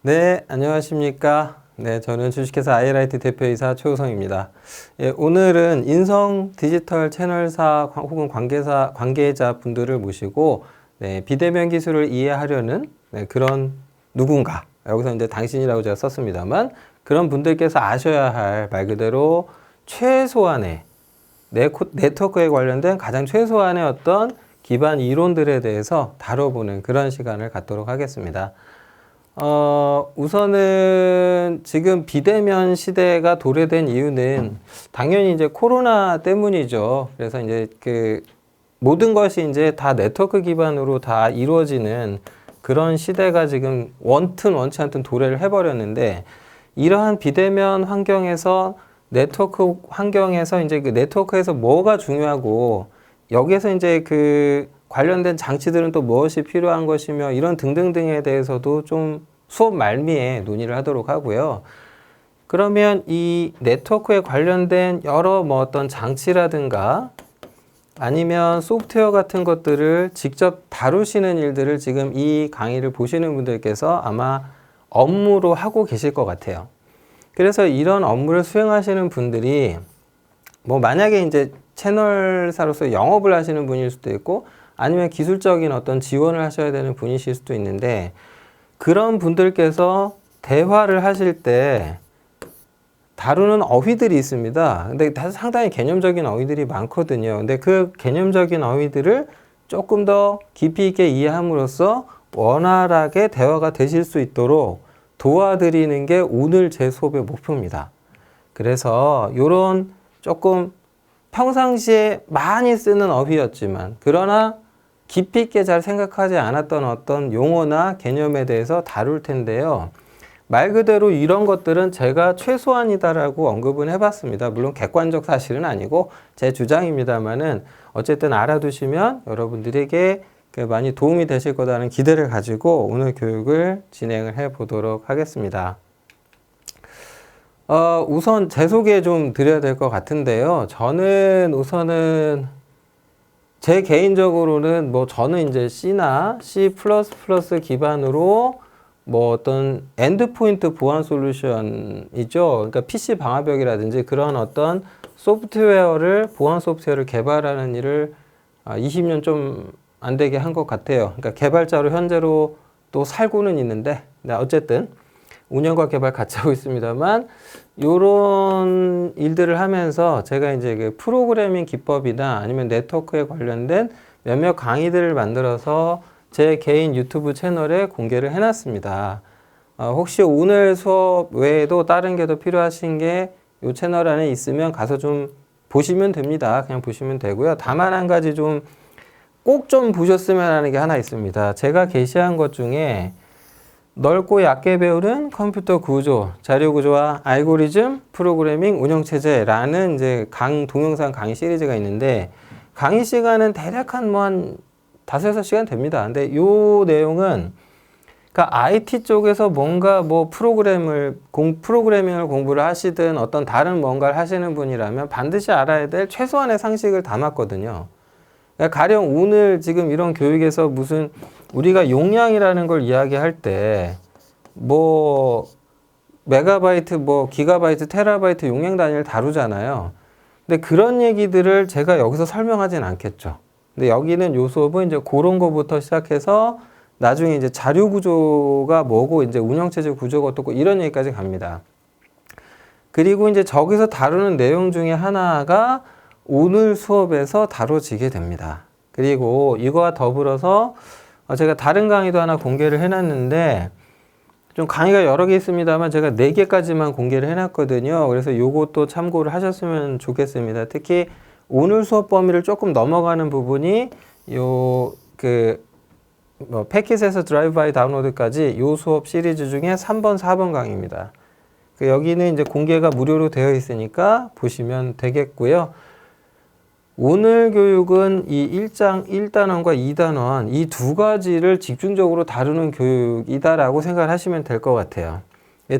네, 안녕하십니까. 네, 저는 주식회사 아이라이트 대표이사 최우성입니다. 예, 오늘은 인성 디지털 채널사 혹은 관계자 분들을 모시고 비대면 기술을 이해하려는 그런 누군가, 여기서 이제 당신이라고 제가 썼습니다만 그런 분들께서 아셔야 할 말 그대로 최소한의 네트워크에 관련된 가장 최소한의 어떤 기반 이론들에 대해서 다뤄보는 그런 시간을 갖도록 하겠습니다. 우선은 지금 비대면 시대가 도래된 이유는 당연히 이제 코로나 때문이죠. 그래서 이제 모든 것이 이제 다 네트워크 기반으로 다 이루어지는 그런 시대가 지금 원치 않든 도래를 해버렸는데, 이러한 비대면 환경에서 네트워크 환경에서 이제 그 네트워크에서 뭐가 중요하고 여기에서 이제 관련된 장치들은 또 무엇이 필요한 것이며 이런 등등등에 대해서도 좀 수업 말미에 논의를 하도록 하고요. 그러면 이 네트워크에 관련된 여러 어떤 장치라든가 아니면 소프트웨어 같은 것들을 직접 다루시는 일들을 지금 이 강의를 보시는 분들께서 아마 업무로 하고 계실 것 같아요. 그래서 이런 업무를 수행하시는 분들이 만약에 이제 채널사로서 영업을 하시는 분일 수도 있고 아니면 기술적인 어떤 지원을 하셔야 되는 분이실 수도 있는데, 그런 분들께서 대화를 하실 때 다루는 어휘들이 있습니다. 근데 상당히 개념적인 어휘들이 많거든요. 근데 그 개념적인 어휘들을 조금 더 깊이 있게 이해함으로써 원활하게 대화가 되실 수 있도록 도와드리는 게 오늘 제 수업의 목표입니다. 그래서 이런 조금 평상시에 많이 쓰는 어휘였지만 그러나 깊이 있게 잘 생각하지 않았던 어떤 용어나 개념에 대해서 다룰 텐데요. 말 그대로 이런 것들은 제가 최소한이다라고 언급은 해봤습니다. 물론 객관적 사실은 아니고 제 주장입니다만은 어쨌든 알아두시면 여러분들에게 많이 도움이 되실 거라는 기대를 가지고 오늘 교육을 진행을 해 보도록 하겠습니다. 우선 제 소개 좀 드려야 될 것 같은데요. 저는 우선은 제 개인적으로는 저는 이제 C나 C++ 기반으로 어떤 엔드포인트 보안 솔루션이죠. 그러니까 PC 방화벽이라든지 그런 어떤 보안 소프트웨어를 개발하는 일을 20년 좀 안 되게 한 것 같아요. 그러니까 개발자로 현재로 또 살고는 있는데, 어쨌든 운영과 개발 같이 하고 있습니다만, 요런 일들을 하면서 제가 이제 프로그래밍 기법이나 아니면 네트워크에 관련된 몇몇 강의들을 만들어서 제 개인 유튜브 채널에 공개를 해놨습니다. 혹시 오늘 수업 외에도 다른 게 더 필요하신 게 이 채널 안에 있으면 가서 좀 보시면 됩니다. 그냥 보시면 되고요. 다만 한 가지 꼭 좀 보셨으면 하는 게 하나 있습니다. 제가 게시한 것 중에 넓고 얕게 배우는 컴퓨터 구조, 자료 구조와 알고리즘, 프로그래밍, 운영체제라는 이제 동영상 강의 시리즈가 있는데, 강의 시간은 대략 한 5-6시간 됩니다. 근데 요 내용은 IT 쪽에서 뭔가 프로그래밍을 공부를 하시든 어떤 다른 뭔가를 하시는 분이라면 반드시 알아야 될 최소한의 상식을 담았거든요. 가령 오늘 지금 이런 교육에서 무슨 우리가 용량이라는 걸 이야기할 때 메가바이트, 기가바이트, 테라바이트 용량 단위를 다루잖아요. 근데 그런 얘기들을 제가 여기서 설명하진 않겠죠. 근데 여기는 요 수업은 이제 그런 거부터 시작해서 나중에 이제 자료 구조가 뭐고 이제 운영체제 구조가 어떻고 이런 얘기까지 갑니다. 그리고 이제 저기서 다루는 내용 중에 하나가 오늘 수업에서 다뤄지게 됩니다. 그리고 이거와 더불어서 제가 다른 강의도 하나 공개를 해놨는데, 좀 강의가 여러 개 있습니다만 제가 4개까지만 공개를 해놨거든요. 그래서 요것도 참고를 하셨으면 좋겠습니다. 특히 오늘 수업 범위를 조금 넘어가는 부분이 패킷에서 드라이브 바이 다운로드까지 요 수업 시리즈 중에 3번, 4번 강의입니다. 여기는 이제 공개가 무료로 되어 있으니까 보시면 되겠고요. 오늘 교육은 이 1장 1단원과 2단원 이 두 가지를 집중적으로 다루는 교육이다라고 생각하시면 될 것 같아요.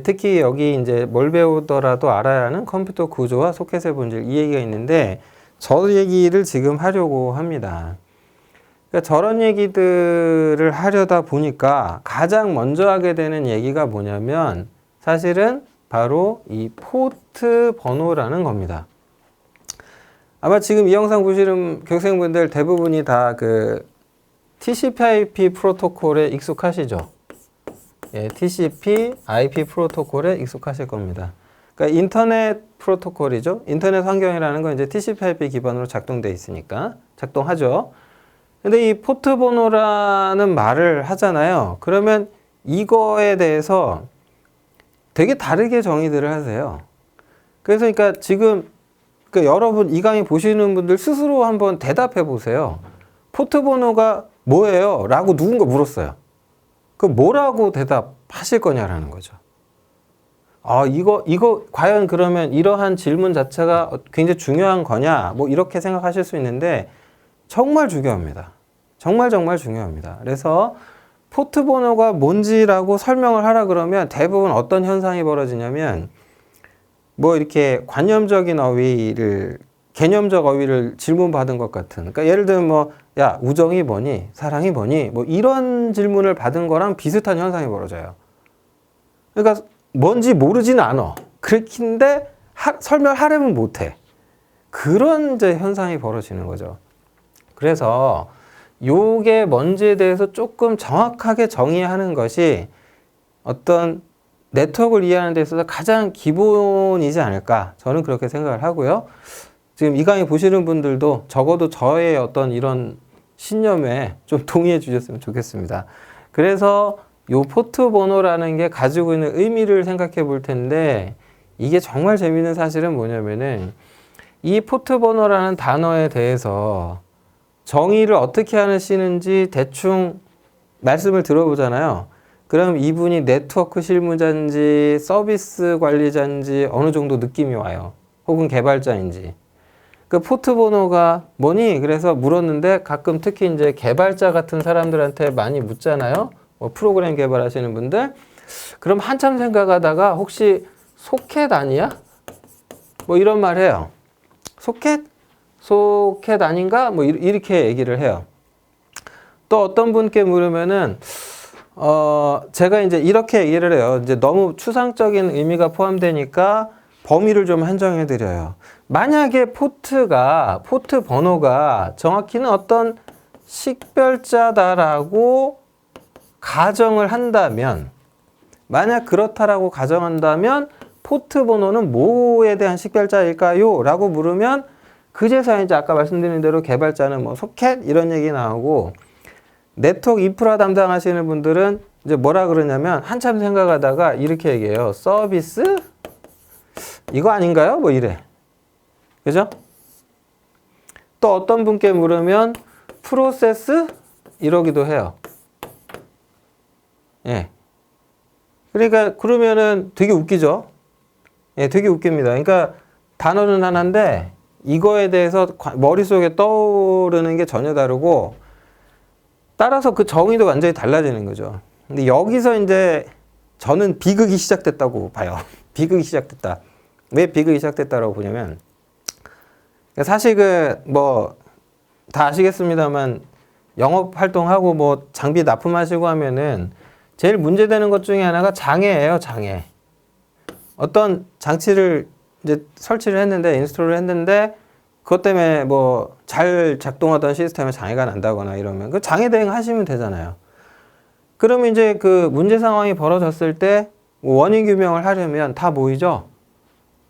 특히 여기 이제 뭘 배우더라도 알아야 하는 컴퓨터 구조와 소켓의 본질 이 얘기가 있는데 저 얘기를 지금 하려고 합니다. 그러니까 저런 얘기들을 하려다 보니까 가장 먼저 하게 되는 얘기가 뭐냐면 사실은 바로 이 포트 번호라는 겁니다. 아마 지금 이 영상 보시는 교생분들 대부분이 다 그 TCP/IP 프로토콜에 익숙하시죠? 예, TCP/IP 프로토콜에 익숙하실 겁니다. 그러니까 인터넷 프로토콜이죠. 인터넷 환경이라는 건 이제 TCP/IP 기반으로 작동돼 있으니까 작동하죠. 근데 이 포트 번호라는 말을 하잖아요. 그러면 이거에 대해서 되게 다르게 정의들을 하세요. 그래서 그러니까 지금 그러니까 여러분 이 강의 보시는 분들 스스로 한번 대답해 보세요. 포트 번호가 뭐예요? 라고 누군가 물었어요. 그럼 뭐라고 대답하실 거냐라는 거죠. 이거 과연 그러면 이러한 질문 자체가 굉장히 중요한 거냐? 뭐 이렇게 생각하실 수 있는데 정말 중요합니다. 정말 중요합니다. 그래서 포트 번호가 뭔지라고 설명을 하라 그러면 대부분 어떤 현상이 벌어지냐면 뭐 이렇게 관념적인 어휘를 개념적 어휘를 질문받은 것 같은. 그러니까 예를 들면 뭐 야, 우정이 뭐니? 사랑이 뭐니? 뭐 이런 질문을 받은 거랑 비슷한 현상이 벌어져요. 그러니까 뭔지 모르진 않아. 그렇긴데 설명하려면 못해. 그런 이제 현상이 벌어지는 거죠. 그래서 요게 뭔지에 대해서 조금 정확하게 정의하는 것이 어떤 네트워크를 이해하는 데 있어서 가장 기본이지 않을까. 저는 그렇게 생각을 하고요. 지금 이 강의 보시는 분들도 적어도 저의 어떤 이런 신념에 좀 동의해 주셨으면 좋겠습니다. 그래서 요 포트 번호라는 게 가지고 있는 의미를 생각해 볼 텐데 이게 정말 재미있는 사실은 뭐냐면은 이 포트 번호라는 단어에 대해서 정의를 어떻게 하시는지 대충 말씀을 들어보잖아요. 그럼 이분이 네트워크 실무자인지 서비스 관리자인지 어느 정도 느낌이 와요. 혹은 개발자인지. 그 포트 번호가 뭐니? 그래서 물었는데 가끔 특히 이제 개발자 같은 사람들한테 많이 묻잖아요. 뭐 프로그램 개발하시는 분들. 그럼 한참 생각하다가 혹시 소켓 아니야? 뭐 이런 말 해요. 소켓? 소켓 아닌가? 뭐 이렇게 얘기를 해요. 또 어떤 분께 물으면은 제가 이제 이렇게 얘기를 해요. 이제 너무 추상적인 의미가 포함되니까 범위를 좀 한정해 드려요. 만약에 포트 번호가 정확히는 어떤 식별자다라고 가정을 한다면, 만약 그렇다라고 가정한다면 포트 번호는 뭐에 대한 식별자일까요? 라고 물으면 그제서야 이제 아까 말씀드린 대로 개발자는 뭐 소켓 이런 얘기 나오고 네트워크 인프라 담당하시는 분들은 이제 뭐라 그러냐면 한참 생각하다가 이렇게 얘기해요. 서비스? 이거 아닌가요? 뭐 이래. 그죠? 또 어떤 분께 물으면 프로세스? 이러기도 해요. 예. 그러니까 그러면은 되게 웃기죠? 예, 되게 웃깁니다. 그러니까 단어는 하나인데 이거에 대해서 머릿속에 떠오르는 게 전혀 다르고 따라서 그 정의도 완전히 달라지는 거죠. 근데 여기서 이제 저는 비극이 시작됐다고 봐요. 비극이 시작됐다. 왜 비극이 시작됐다라고 보냐면 사실 다 아시겠습니다만 영업 활동하고 뭐 장비 납품하시고 하면은 제일 문제되는 것 중에 하나가 장애예요, 장애. 어떤 장치를 이제 설치를 했는데, 인스톨을 했는데, 그것 때문에 뭐 잘 작동하던 시스템에 장애가 난다거나 이러면 그 장애 대응 하시면 되잖아요. 그러면 이제 그 문제 상황이 벌어졌을 때 원인 규명을 하려면 다 모이죠?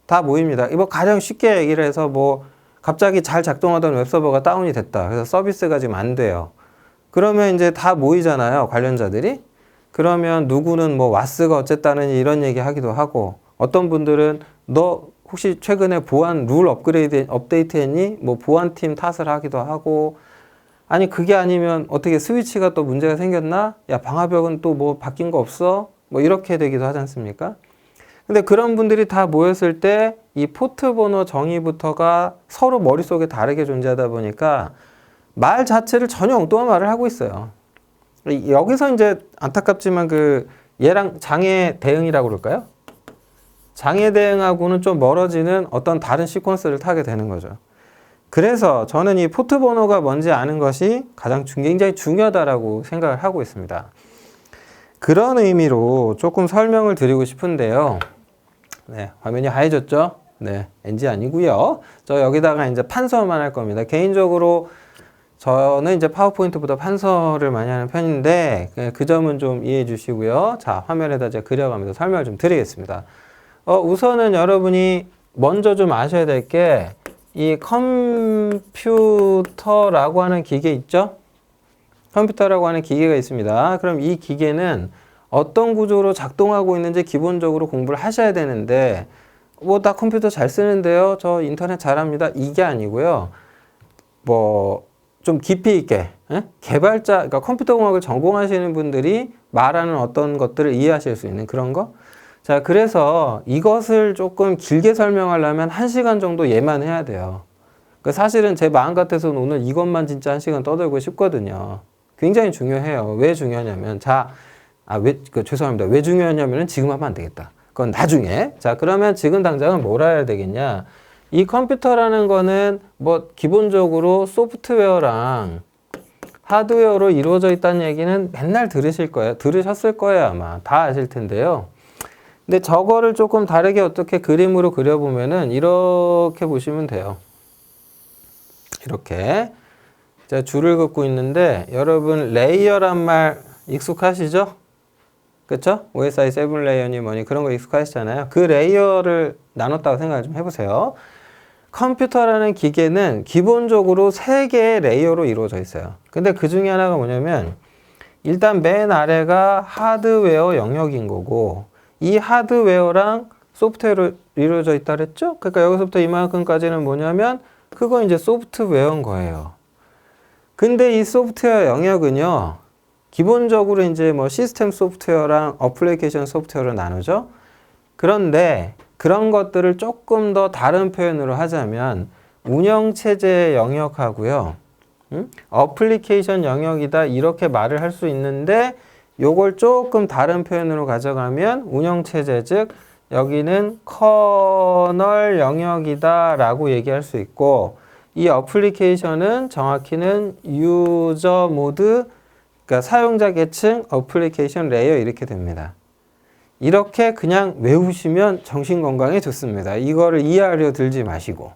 다 모입니다. 이거 가장 쉽게 얘기를 해서 뭐 갑자기 잘 작동하던 웹서버가 다운이 됐다. 그래서 서비스가 지금 안 돼요. 그러면 이제 다 모이잖아요, 관련자들이. 그러면 누구는 뭐 와스가 어쨌다는 이런 얘기 하기도 하고 어떤 분들은 너 혹시 최근에 보안 룰 업데이트 했니? 뭐 보안팀 탓을 하기도 하고 아니 그게 아니면 어떻게 스위치가 또 문제가 생겼나? 야 방화벽은 또 뭐 바뀐 거 없어? 뭐 이렇게 되기도 하지 않습니까? 근데 그런 분들이 다 모였을 때 이 포트 번호 정의부터가 서로 머릿속에 다르게 존재하다 보니까 말 자체를 전혀 엉뚱한 말을 하고 있어요. 여기서 이제 안타깝지만 얘랑 장애 대응이라고 그럴까요? 장애 대응하고는 좀 멀어지는 어떤 다른 시퀀스를 타게 되는 거죠. 그래서 저는 이 포트 번호가 뭔지 아는 것이 굉장히 중요하다라고 생각을 하고 있습니다. 그런 의미로 조금 설명을 드리고 싶은데요. 네, 화면이 하얘졌죠? 네, NG 아니고요. 저 여기다가 이제 판서만 할 겁니다. 개인적으로 저는 이제 파워포인트보다 판서를 많이 하는 편인데 그 점은 좀 이해해 주시고요. 자, 화면에다 제가 그려가면서 설명을 좀 드리겠습니다. 우선은 여러분이 먼저 좀 아셔야 될 게 이 컴퓨터라고 하는 기계 있죠? 컴퓨터라고 하는 기계가 있습니다. 그럼 이 기계는 어떤 구조로 작동하고 있는지 기본적으로 공부를 하셔야 되는데 뭐 나 컴퓨터 잘 쓰는데요. 저 인터넷 잘합니다. 이게 아니고요. 뭐 좀 깊이 있게 개발자, 그러니까 컴퓨터 공학을 전공하시는 분들이 말하는 어떤 것들을 이해하실 수 있는 그런 거. 자, 그래서 이것을 조금 길게 설명하려면 1시간 정도 얘만 해야 돼요. 그러니까 사실은 제 마음 같아서는 오늘 이것만 진짜 1시간 떠들고 싶거든요. 굉장히 중요해요. 왜 중요하냐면, 죄송합니다. 왜 중요하냐면은 지금 하면 안 되겠다. 그건 나중에. 자, 그러면 지금 당장은 뭘 알아야 되겠냐? 이 컴퓨터라는 거는 뭐 기본적으로 소프트웨어랑 하드웨어로 이루어져 있다는 얘기는 맨날 들으셨을 거예요. 아마 다 아실 텐데요. 근데 저거를 조금 다르게 어떻게 그림으로 그려보면은 이렇게 보시면 돼요. 이렇게. 제가 줄을 긋고 있는데 여러분 레이어란 말 익숙하시죠? 그쵸? OSI 7 레이어니 뭐니 그런 거 익숙하시잖아요. 그 레이어를 나눴다고 생각을 좀 해보세요. 컴퓨터라는 기계는 기본적으로 3개의 레이어로 이루어져 있어요. 근데 그 중에 하나가 뭐냐면 일단 맨 아래가 하드웨어 영역인 거고 이 하드웨어랑 소프트웨어로 이루어져 있다 그랬죠? 그러니까 여기서부터 이만큼까지는 뭐냐면 그거 이제 소프트웨어인 거예요. 근데 이 소프트웨어 영역은요, 기본적으로 이제 뭐 시스템 소프트웨어랑 어플리케이션 소프트웨어로 나누죠? 그런데 그런 것들을 조금 더 다른 표현으로 하자면 운영체제 영역하고요, 어플리케이션 영역이다 이렇게 말을 할 수 있는데 요걸 조금 다른 표현으로 가져가면 운영체제 즉 여기는 커널 영역이다 라고 얘기할 수 있고 이 어플리케이션은 정확히는 유저 모드 그러니까 사용자 계층 어플리케이션 레이어 이렇게 됩니다. 이렇게 그냥 외우시면 정신건강에 좋습니다. 이거를 이해하려 들지 마시고.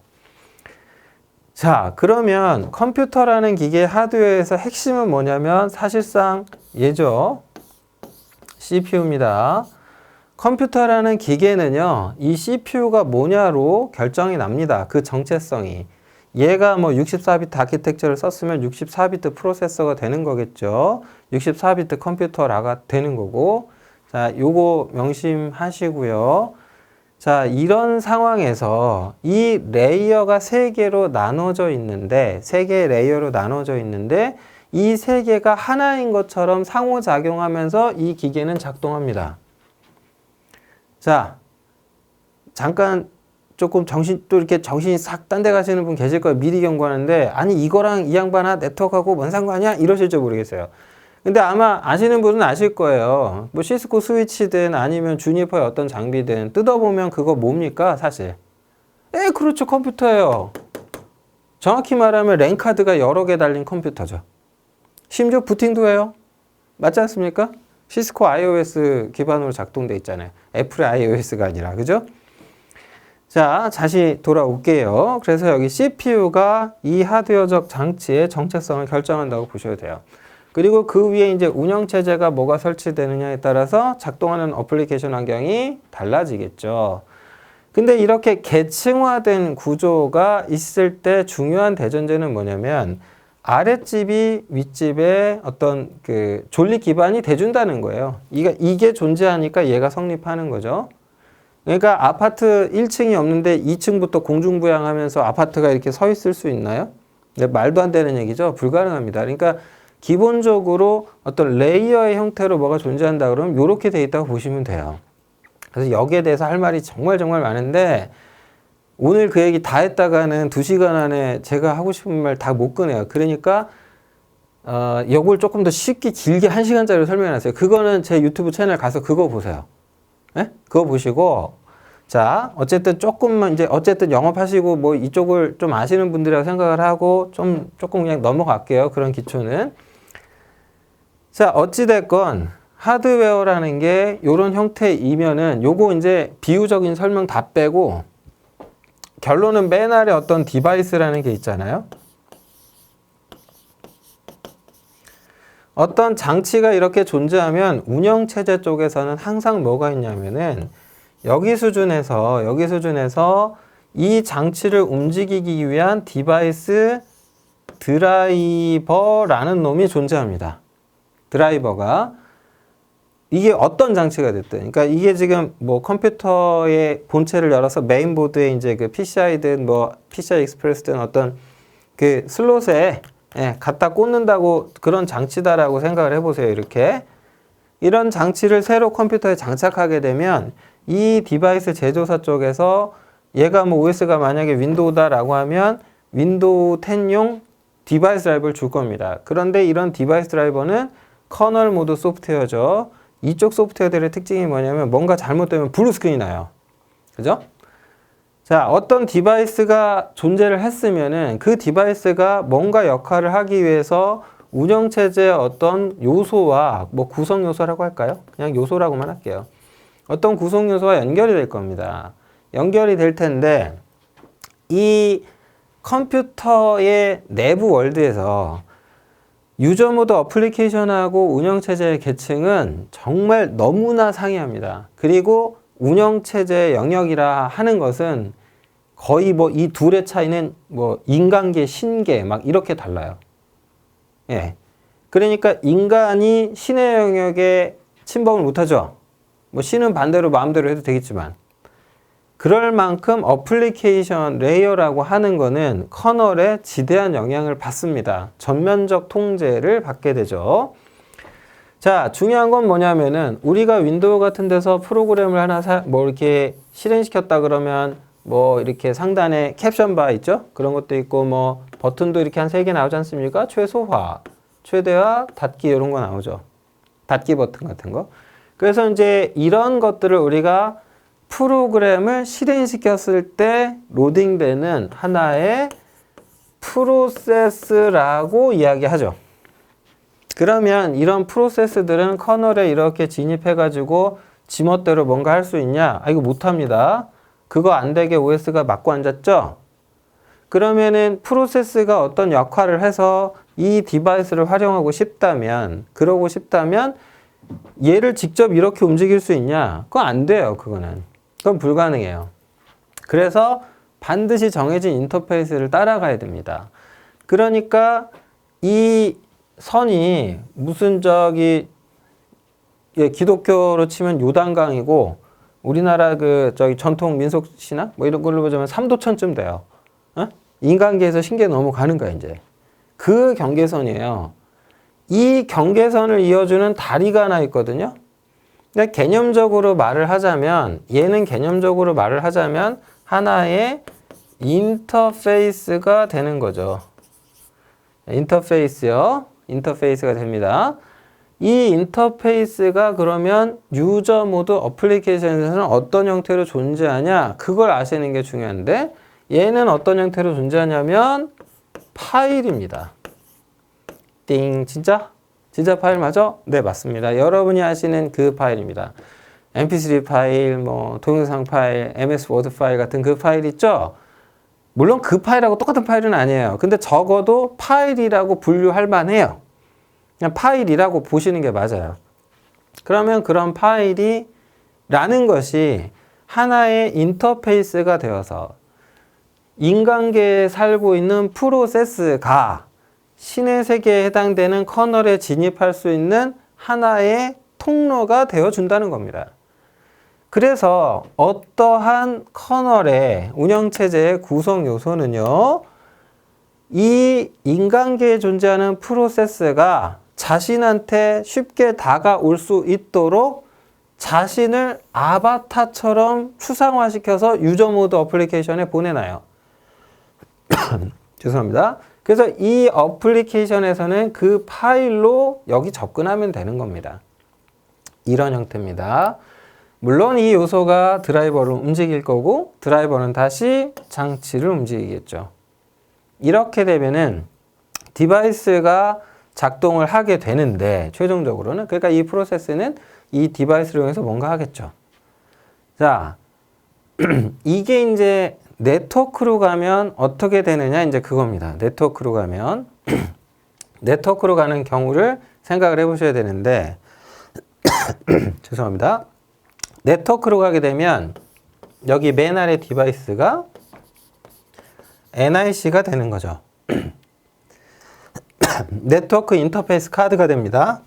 자, 그러면 컴퓨터라는 기계 하드웨어에서 핵심은 뭐냐면 사실상 얘죠. CPU입니다. 컴퓨터라는 기계는요, 이 CPU가 뭐냐로 결정이 납니다. 그 정체성이. 얘가 뭐 64비트 아키텍처를 썼으면 64비트 프로세서가 되는 거겠죠. 64비트 컴퓨터라가 되는 거고. 자, 요거 명심하시고요. 자, 이런 상황에서 이 레이어가 3개로 나눠져 있는데, 3개의 레이어로 나눠져 있는데, 이 3개가 하나인 것처럼 상호작용하면서 이 기계는 작동합니다. 자, 잠깐 조금 또 이렇게 정신이 싹 딴 데 가시는 분 계실 거예요. 미리 경고하는데, 아니, 이거랑 이 양반아, 네트워크하고 뭔 상관이야? 이러실지 모르겠어요. 근데 아마 아시는 분은 아실 거예요. 뭐 시스코 스위치든 아니면 주니퍼의 어떤 장비든 뜯어보면 그거 뭡니까, 사실? 그렇죠. 컴퓨터예요. 정확히 말하면 랜카드가 여러 개 달린 컴퓨터죠. 심지어 부팅도 해요. 맞지 않습니까? 시스코 iOS 기반으로 작동돼 있잖아요. 애플의 iOS가 아니라, 그죠? 자, 다시 돌아올게요. 그래서 여기 CPU가 이 하드웨어적 장치의 정체성을 결정한다고 보셔도 돼요. 그리고 그 위에 이제 운영체제가 뭐가 설치되느냐에 따라서 작동하는 어플리케이션 환경이 달라지겠죠. 근데 이렇게 계층화된 구조가 있을 때 중요한 대전제는 뭐냐면 아랫집이 윗집에 어떤 그 존립 기반이 돼준다는 거예요. 이게 존재하니까 얘가 성립하는 거죠. 그러니까 아파트 1층이 없는데 2층부터 공중부양하면서 아파트가 이렇게 서 있을 수 있나요? 말도 안 되는 얘기죠. 불가능합니다. 그러니까 기본적으로 어떤 레이어의 형태로 뭐가 존재한다 그러면 이렇게 돼 있다고 보시면 돼요. 그래서 여기에 대해서 할 말이 정말 많은데 오늘 그 얘기 다 했다가는 2시간 안에 제가 하고 싶은 말 다 못 꺼내요. 그러니까 이걸 조금 더 쉽게 길게 1시간짜리로 설명해놨어요. 그거는 제 유튜브 채널 가서 그거 보세요. 네? 그거 보시고 자, 어쨌든 조금만 이제 어쨌든 영업하시고 뭐 이쪽을 좀 아시는 분들이라고 생각을 하고 조금 그냥 넘어갈게요. 그런 기초는. 자, 어찌됐건 하드웨어라는 게 요런 형태이면은 요거 이제 비유적인 설명 다 빼고 결론은 맨 아래 어떤 디바이스라는 게 있잖아요. 어떤 장치가 이렇게 존재하면 운영체제 쪽에서는 항상 뭐가 있냐면은 여기 수준에서 이 장치를 움직이기 위한 디바이스 드라이버라는 놈이 존재합니다. 드라이버가 이게 어떤 장치가 됐든, 그러니까 이게 지금 뭐 컴퓨터의 본체를 열어서 메인보드에 이제 그 PCI든 뭐 PCI 익스프레스든 어떤 그 슬롯에 갖다 꽂는다고 그런 장치다라고 생각을 해보세요. 이렇게 이런 장치를 새로 컴퓨터에 장착하게 되면 이 디바이스 제조사 쪽에서 얘가 뭐 OS가 만약에 윈도우다라고 하면 윈도우 10용 디바이스 드라이버를 줄 겁니다. 그런데 이런 디바이스 드라이버는 커널 모드 소프트웨어죠. 이쪽 소프트웨어들의 특징이 뭐냐면 뭔가 잘못되면 블루 스크린이 나요. 그죠? 자, 어떤 디바이스가 존재를 했으면은 그 디바이스가 뭔가 역할을 하기 위해서 운영체제의 어떤 요소와 뭐 구성 요소라고 할까요? 그냥 요소라고만 할게요. 어떤 구성 요소와 연결이 될 겁니다. 연결이 될 텐데 이 컴퓨터의 내부 월드에서 유저 모드 어플리케이션하고 운영체제의 계층은 정말 너무나 상이합니다. 그리고 운영체제의 영역이라 하는 것은 거의 뭐 이 둘의 차이는 뭐 인간계, 신계 막 이렇게 달라요. 예. 그러니까 인간이 신의 영역에 침범을 못하죠. 뭐 신은 반대로 마음대로 해도 되겠지만 그럴 만큼 어플리케이션 레이어라고 하는 거는 커널에 지대한 영향을 받습니다. 전면적 통제를 받게 되죠. 자, 중요한 건 뭐냐면은 우리가 윈도우 같은 데서 프로그램을 하나 뭐 이렇게 실행시켰다 그러면 뭐 이렇게 상단에 캡션 바 있죠? 그런 것도 있고 뭐 버튼도 이렇게 한 3개 나오지 않습니까? 최소화, 최대화, 닫기 이런 거 나오죠. 닫기 버튼 같은 거. 그래서 이제 이런 것들을 우리가 프로그램을 실행시켰을 때 로딩되는 하나의 프로세스라고 이야기하죠. 그러면 이런 프로세스들은 커널에 이렇게 진입해가지고 지멋대로 뭔가 할 수 있냐? 이거 못합니다. 그거 안 되게 OS가 막고 앉았죠? 그러면은 프로세스가 어떤 역할을 해서 이 디바이스를 활용하고 싶다면, 그러고 싶다면 얘를 직접 이렇게 움직일 수 있냐? 그건 안 돼요, 그거는. 그건 불가능해요. 그래서 반드시 정해진 인터페이스를 따라가야 됩니다. 그러니까 이 선이 무슨 기독교로 치면 요단강이고 우리나라 전통 민속 신앙 뭐 이런 걸로 보자면 삼도천쯤 돼요. 어? 인간계에서 신계 넘어가는 거야 이제. 그 경계선이에요. 이 경계선을 이어주는 다리가 하나 있거든요. 그러니까 개념적으로 말을 하자면 하나의 인터페이스가 되는 거죠. 인터페이스가 됩니다. 이 인터페이스가 그러면 유저 모드 어플리케이션에서는 어떤 형태로 존재하냐? 그걸 아시는 게 중요한데 얘는 어떤 형태로 존재하냐면 파일입니다. 띵, 진짜 파일 맞아? 네, 맞습니다. 여러분이 아시는 그 파일입니다. mp3 파일, 뭐 동영상 파일, ms 워드 파일 같은 그 파일 있죠? 물론 그 파일하고 똑같은 파일은 아니에요. 근데 적어도 파일이라고 분류할 만해요. 그냥 파일이라고 보시는 게 맞아요. 그러면 그런 파일이라는 것이 하나의 인터페이스가 되어서 인간계에 살고 있는 프로세스가 신의 세계에 해당되는 커널에 진입할 수 있는 하나의 통로가 되어준다는 겁니다. 그래서 어떠한 커널의 운영체제의 구성 요소는요, 이 인간계에 존재하는 프로세스가 자신한테 쉽게 다가올 수 있도록 자신을 아바타처럼 추상화시켜서 유저 모드 어플리케이션에 보내놔요. 죄송합니다. 그래서 이 어플리케이션에서는 그 파일로 여기 접근하면 되는 겁니다. 이런 형태입니다. 물론 이 요소가 드라이버를 움직일 거고 드라이버는 다시 장치를 움직이겠죠. 이렇게 되면은 디바이스가 작동을 하게 되는데 최종적으로는 그러니까 이 프로세스는 이 디바이스를 이용해서 뭔가 하겠죠. 자, 이게 이제 네트워크로 가면 어떻게 되느냐 이제 그겁니다. 네트워크로 가면 네트워크로 가는 경우를 생각을 해보셔야 되는데 죄송합니다. 네트워크로 가게 되면 여기 맨 아래 디바이스가 NIC가 되는 거죠. 네트워크 인터페이스 카드가 됩니다.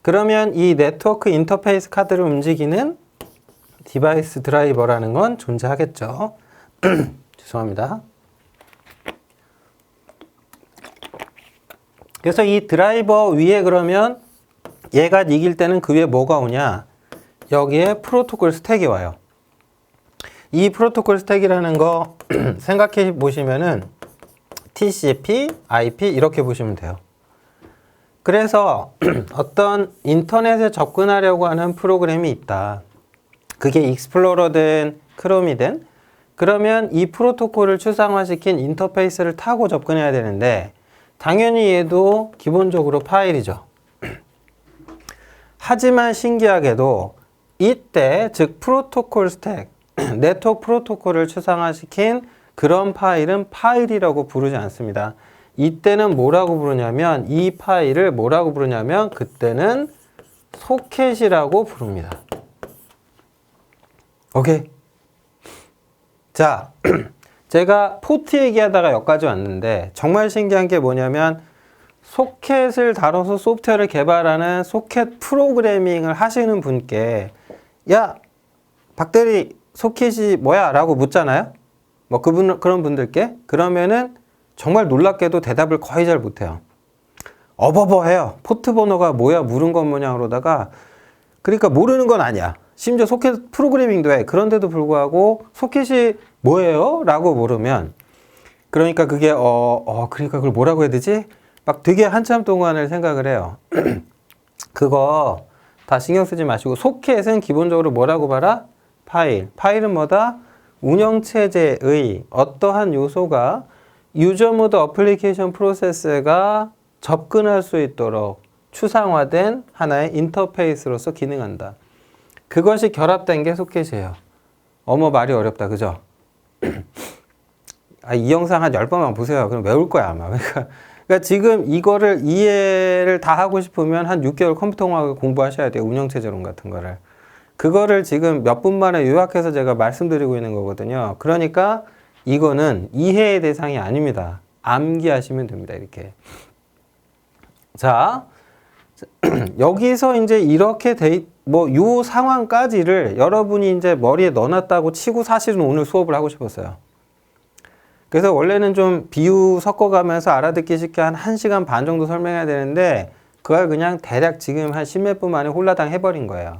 그러면 이 네트워크 인터페이스 카드를 움직이는 디바이스 드라이버라는 건 존재하겠죠. 죄송합니다. 그래서 이 드라이버 위에 그러면 얘가 이길 때는 그 위에 뭐가 오냐? 여기에 프로토콜 스택이 와요. 이 프로토콜 스택이라는 거 생각해 보시면은 TCP, IP 이렇게 보시면 돼요. 그래서 어떤 인터넷에 접근하려고 하는 프로그램이 있다. 그게 익스플로러든 크롬이든 그러면 이 프로토콜을 추상화시킨 인터페이스를 타고 접근해야 되는데 당연히 얘도 기본적으로 파일이죠. 하지만 신기하게도 이때 즉 프로토콜 스택, 네트워크 프로토콜을 추상화시킨 그런 파일은 파일이라고 부르지 않습니다. 이때는 뭐라고 부르냐면 이 파일을 뭐라고 부르냐면 그때는 소켓이라고 부릅니다. 오케이. 자, 제가 포트 얘기하다가 여기까지 왔는데 정말 신기한 게 뭐냐면 소켓을 다뤄서 소프트웨어를 개발하는 소켓 프로그래밍을 하시는 분께 야, 박대리 소켓이 뭐야? 라고 묻잖아요. 뭐 그런 분들께 그러면은 정말 놀랍게도 대답을 거의 잘 못해요. 어버버해요. 포트 번호가 뭐야? 물은 건 뭐냐? 그러다가 그러니까 모르는 건 아니야. 심지어 소켓 프로그래밍도 해. 그런데도 불구하고 소켓이 뭐예요? 라고 물으면 그러니까 그게 그러니까 그걸 뭐라고 해야 되지? 막 되게 한참 동안을 생각을 해요. 그거 다 신경 쓰지 마시고 소켓은 기본적으로 뭐라고 봐라? 파일. 파일은 뭐다? 운영체제의 어떠한 요소가 유저 모드 어플리케이션 프로세스가 접근할 수 있도록 추상화된 하나의 인터페이스로서 기능한다. 그것이 결합된 게 소켓이에요. 어머 말이 어렵다. 그죠? 이 영상 한 10번만 보세요. 그럼 외울 거야 아마. 그러니까 지금 이거를 이해를 다 하고 싶으면 한 6개월 컴퓨터공학을 공부하셔야 돼요. 운영체제론 같은 거를. 그거를 지금 몇 분 만에 요약해서 제가 말씀드리고 있는 거거든요. 그러니까 이거는 이해의 대상이 아닙니다. 암기하시면 됩니다. 이렇게. 자, 여기서 이제 이렇게 요 상황까지를 여러분이 이제 머리에 넣어놨다고 치고 사실은 오늘 수업을 하고 싶었어요. 그래서 원래는 좀 비유 섞어가면서 알아듣기 쉽게 한 1시간 반 정도 설명해야 되는데 그걸 그냥 대략 지금 한 10몇 분 만에 홀라당 해버린 거예요.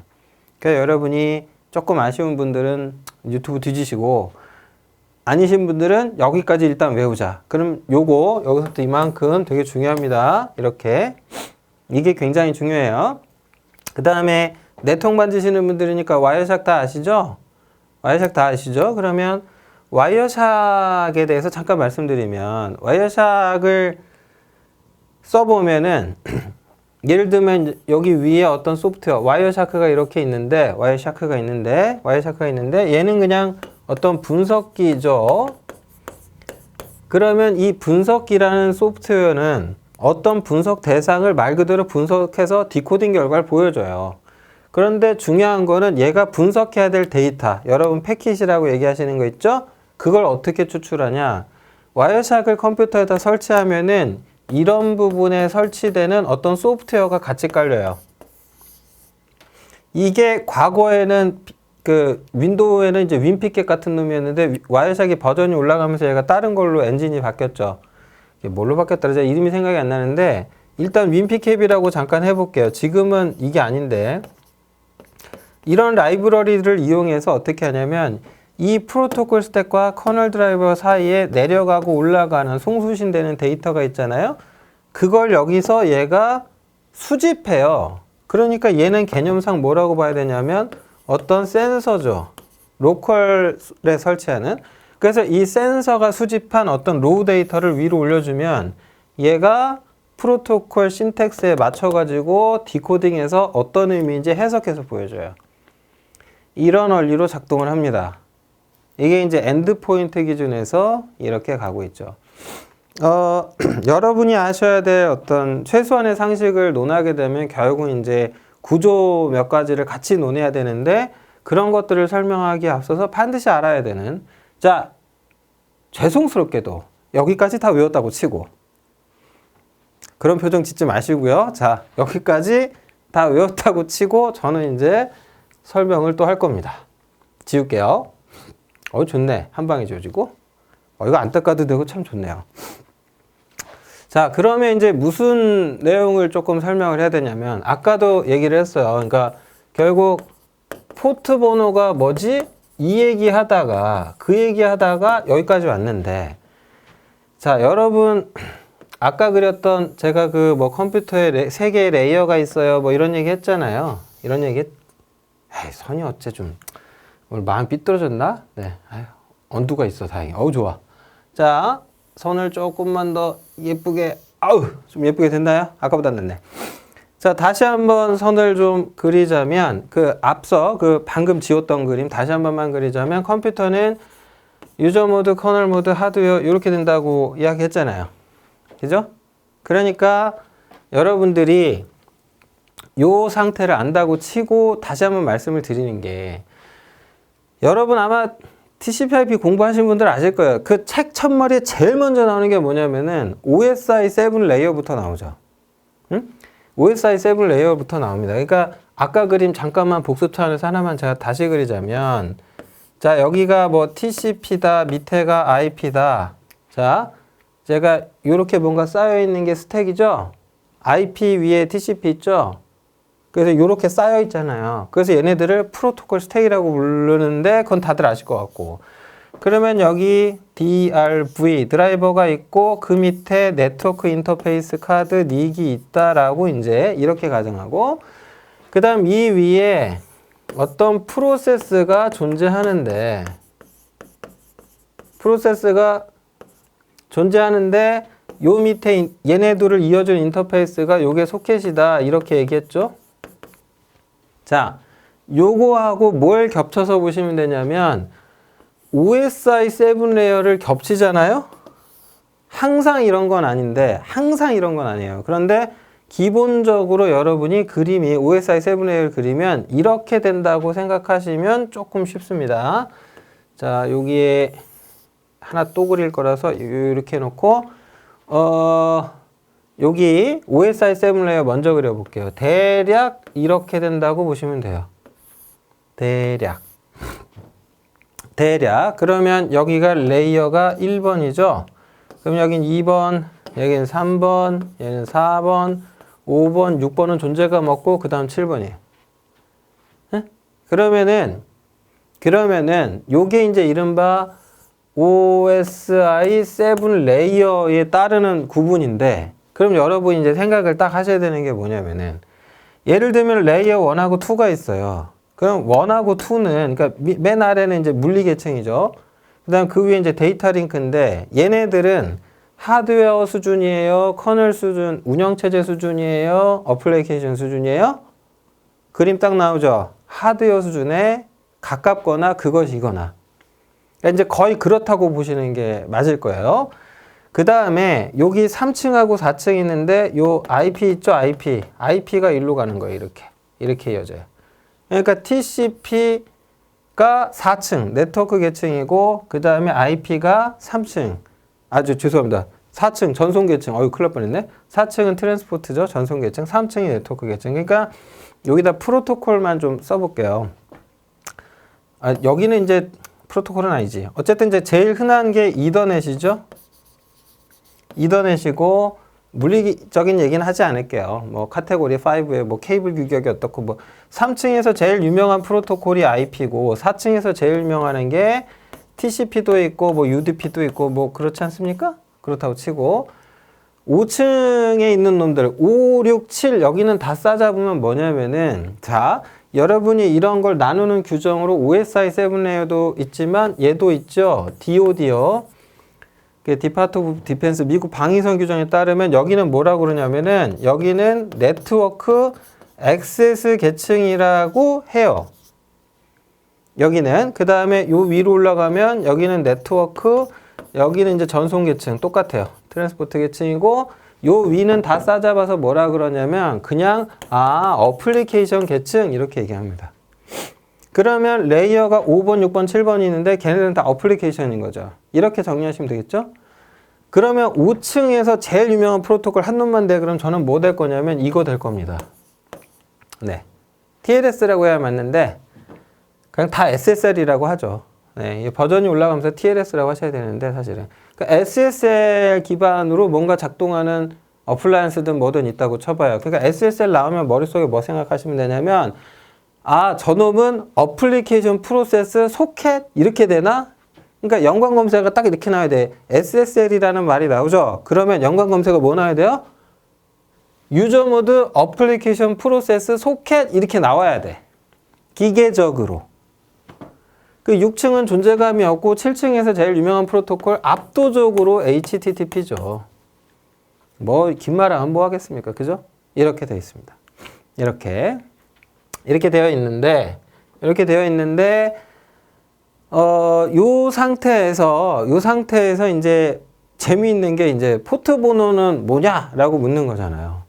그래서 여러분이 조금 아쉬운 분들은 유튜브 뒤지시고 아니신 분들은 여기까지 일단 외우자. 그럼 요거 여기서부터 이만큼 되게 중요합니다. 이렇게 이게 굉장히 중요해요. 그 다음에 네트워크 만드시는 분들이니까 와이어샥 다 아시죠? 와이어샥 다 아시죠? 그러면 와이어샥에 대해서 잠깐 말씀드리면 와이어샥을 써보면은 예를 들면 여기 위에 어떤 소프트웨어 와이어샤크가 이렇게 있는데 와이어샤크가 있는데 얘는 그냥 어떤 분석기죠. 그러면 이 분석기라는 소프트웨어는 어떤 분석 대상을 말 그대로 분석해서 디코딩 결과를 보여줘요. 그런데 중요한 거는 얘가 분석해야 될 데이터, 여러분 패킷이라고 얘기하시는 거 있죠? 그걸 어떻게 추출하냐? 와이어샥을 컴퓨터에다 설치하면은 이런 부분에 설치되는 어떤 소프트웨어가 같이 깔려요. 이게 과거에는 그 윈도우에는 이제 윈피켓 같은 놈이었는데 와이어샥이 버전이 올라가면서 얘가 다른 걸로 엔진이 바뀌었죠. 이게 뭘로 바뀌었더라? 제가 이름이 생각이 안 나는데 일단 윈피켓이라고 잠깐 해볼게요. 지금은 이게 아닌데 이런 라이브러리를 이용해서 어떻게 하냐면 이 프로토콜 스택과 커널 드라이버 사이에 내려가고 올라가는 송수신되는 데이터가 있잖아요. 그걸 여기서 얘가 수집해요. 그러니까 얘는 개념상 뭐라고 봐야 되냐면 어떤 센서죠. 로컬에 설치하는. 그래서 이 센서가 수집한 어떤 로우 데이터를 위로 올려주면 얘가 프로토콜 신텍스에 맞춰가지고 디코딩해서 어떤 의미인지 해석해서 보여줘요. 이런 원리로 작동을 합니다. 이게 이제 엔드포인트 기준에서 이렇게 가고 있죠. 여러분이 아셔야 될 어떤 최소한의 상식을 논하게 되면 결국은 이제 구조 몇 가지를 같이 논해야 되는데 그런 것들을 설명하기에 앞서서 반드시 알아야 되는, 자, 죄송스럽게도 여기까지 다 외웠다고 치고 그런 표정 짓지 마시고요. 자, 여기까지 다 외웠다고 치고 저는 이제 설명을 또 할 겁니다. 지울게요. 좋네. 한 방에 지워지고. 이거 안 닦아도 되고 참 좋네요. 자, 그러면 이제 무슨 내용을 조금 설명을 해야 되냐면 아까도 얘기를 했어요. 그러니까 결국 포트 번호가 뭐지? 이 얘기하다가 그 얘기하다가 여기까지 왔는데, 자, 여러분 아까 그렸던 제가 그 뭐 컴퓨터에 세 개의 레이어가 있어요. 뭐 이런 얘기 했잖아요. 이런 얘기 선이 어째 좀 오늘 마음 삐뚤어졌나? 네. 언두가 있어 다행히. 좋아. 자, 선을 조금만 더 예쁘게, 좀 예쁘게 됐나요? 아까보다 낫네. 자, 다시 한번 선을 좀 그리자면 그 앞서 그 방금 지웠던 그림 다시 한 번만 그리자면 컴퓨터는 유저 모드, 커널 모드, 하드웨어 이렇게 된다고 이야기했잖아요. 그죠? 그러니까 여러분들이 요 상태를 안다고 치고 다시 한번 말씀을 드리는 게, 여러분 아마 TCP/IP 공부하신 분들 아실 거예요. 그 책 첫머리에 제일 먼저 나오는 게 뭐냐면은 OSI 7 레이어부터 나오죠. 응? OSI 7 레이어부터 나옵니다. 그러니까 아까 그림 잠깐만 복습 차원에서 하나만 제가 다시 그리자면, 자, 여기가 뭐 TCP다, 밑에가 IP다. 자, 제가 이렇게 뭔가 쌓여 있는 게 스택이죠. IP 위에 TCP 있죠. 그래서 이렇게 쌓여 있잖아요. 그래서 얘네들을 프로토콜 스택이라고 부르는데 그건 다들 아실 것 같고, 그러면 여기 DRV 드라이버가 있고 그 밑에 네트워크 인터페이스 카드 닉이 있다라고 이제 이렇게 가정하고, 그 다음 이 위에 어떤 프로세스가 존재하는데 요 밑에 얘네들을 이어준 인터페이스가 요게 소켓이다 이렇게 얘기했죠. 자, 요거하고 뭘 겹쳐서 보시면 되냐면 OSI 7 레이어를 겹치잖아요. 항상 이런 건 아니에요. 그런데 기본적으로 여러분이 그림이 OSI 7 레이어를 그리면 이렇게 된다고 생각하시면 조금 쉽습니다. 자, 여기에 하나 또 그릴 거라서 이렇게 해놓고 여기 OSI 7 레이어 먼저 그려볼게요. 대략 이렇게 된다고 보시면 돼요. 대략. 그러면 여기가 레이어가 1번이죠. 그럼 여긴 2번, 여기는 3번, 얘는 4번, 5번, 6번은 존재감 없고 그 다음 7번이에요. 네? 그러면은 요게 이제 이른바 OSI 7 레이어에 따르는 구분인데, 그럼 여러분이 이제 생각을 딱 하셔야 되는 게 뭐냐면은, 예를 들면 레이어 1하고 2가 있어요. 그럼 1하고 2는, 그러니까 맨 아래는 이제 물리 계층이죠. 그 다음 그 위에 이제 데이터 링크인데, 얘네들은 하드웨어 수준이에요? 커널 수준, 운영체제 수준이에요? 어플리케이션 수준이에요? 그림 딱 나오죠? 하드웨어 수준에 가깝거나 그것이거나. 이제 거의 그렇다고 보시는 게 맞을 거예요. 그 다음에 여기 3층하고 4층 있는데 요 IP 있죠? IP가 일로 가는 거예요. 이렇게 이어져요. 그러니까 TCP가 4층 네트워크 계층이고 그 다음에 IP가 3층, 죄송합니다. 4층 전송 계층. 큰일 날 뻔했네. 4층은 트랜스포트죠. 전송 계층. 3층이 네트워크 계층. 그러니까 여기다 프로토콜만 좀 써볼게요. 여기는 이제 프로토콜은 아니지. 어쨌든 이제 제일 흔한 게 이더넷이죠. 이더넷이고 물리적인 얘기는 하지 않을게요. 뭐 카테고리 5에 뭐 케이블 규격이 어떻고, 뭐 3층에서 제일 유명한 프로토콜이 IP고 4층에서 제일 유명한 게 TCP도 있고 뭐 UDP도 있고 뭐 그렇지 않습니까? 그렇다고 치고, 5층에 있는 놈들 5, 6, 7 여기는 다 싸잡으면 뭐냐면은 자 여러분이 이런 걸 나누는 규정으로 OSI 7레이어도 있지만 얘도 있죠. DOD요. 디파트 오브 디펜스 미국 방위선 규정에 따르면 여기는 뭐라고 그러냐면은 여기는 네트워크 액세스 계층이라고 해요. 여기는 그 다음에 요 위로 올라가면 여기는 네트워크 여기는 이제 전송 계층 똑같아요. 트랜스포트 계층이고 요 위는 다 싸잡아서 뭐라 그러냐면 그냥 어플리케이션 계층 이렇게 얘기합니다. 그러면 레이어가 5번, 6번, 7번이 있는데 걔네들은 다 어플리케이션인 거죠. 이렇게 정리하시면 되겠죠? 그러면 5층에서 제일 유명한 프로토콜 한 놈만 돼. 그럼 저는 뭐 될 거냐면 이거 될 겁니다. 네. TLS라고 해야 맞는데 그냥 다 SSL이라고 하죠. 네. 버전이 올라가면서 TLS라고 하셔야 되는데 사실은. 그러니까 SSL 기반으로 뭔가 작동하는 어플라이언스든 뭐든 있다고 쳐봐요. 그러니까 SSL 나오면 머릿속에 뭐 생각하시면 되냐면 저놈은 어플리케이션 프로세스 소켓 이렇게 되나? 그러니까 연관 검색어가 딱 이렇게 나와야 돼. SSL이라는 말이 나오죠. 그러면 연관 검색어 뭐 나와야 돼요? 유저 모드 어플리케이션 프로세스 소켓 이렇게 나와야 돼. 기계적으로. 그 6층은 존재감이 없고 7층에서 제일 유명한 프로토콜 압도적으로 HTTP죠. 뭐 긴 말 안 뭐 하겠습니까? 그죠? 이렇게 되어 있습니다. 이렇게 되어 있는데 요 상태에서 이제 재미있는 게 이제 포트 번호는 뭐냐라고 묻는 거잖아요.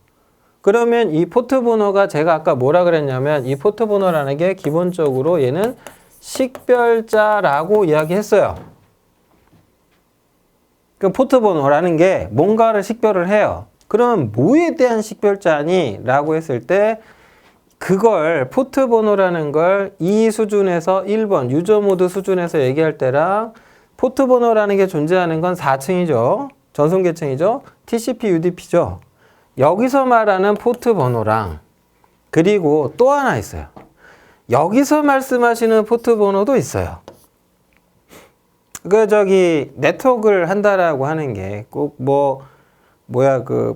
그러면 이 포트 번호가 제가 아까 뭐라 그랬냐면 이 포트 번호라는 게 기본적으로 얘는 식별자라고 이야기했어요. 그 포트 번호라는 게 뭔가를 식별을 해요. 그러면 뭐에 대한 식별자니? 라고 했을 때 그걸 포트 번호라는 걸 이 수준에서 1번 유저 모드 수준에서 얘기할 때랑 포트 번호라는 게 존재하는 건 4층이죠. 전송 계층이죠. TCP UDP죠. 여기서 말하는 포트 번호랑 그리고 또 하나 있어요. 여기서 말씀하시는 포트 번호도 있어요. 네트워크를 한다라고 하는 게 꼭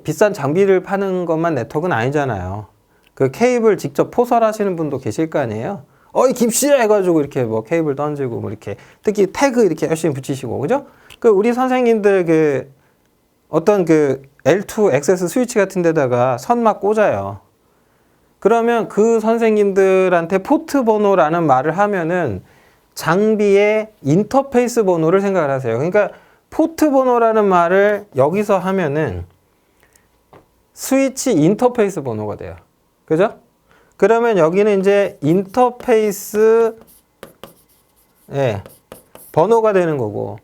비싼 장비를 파는 것만 네트워크는 아니잖아요. 그 케이블 직접 포설하시는 분도 계실 거 아니에요? 김씨! 해가지고 이렇게 케이블 던지고 이렇게 특히 태그 이렇게 열심히 붙이시고, 그죠? 우리 선생님들 어떤 L2 액세스 스위치 같은 데다가 선 막 꽂아요. 그러면 그 선생님들한테 포트 번호라는 말을 하면은 장비의 인터페이스 번호를 생각을 하세요. 그러니까 포트 번호라는 말을 여기서 하면은 스위치 인터페이스 번호가 돼요. 그죠? 그러면 여기는 이제 인터페이스 번호가 되는 거고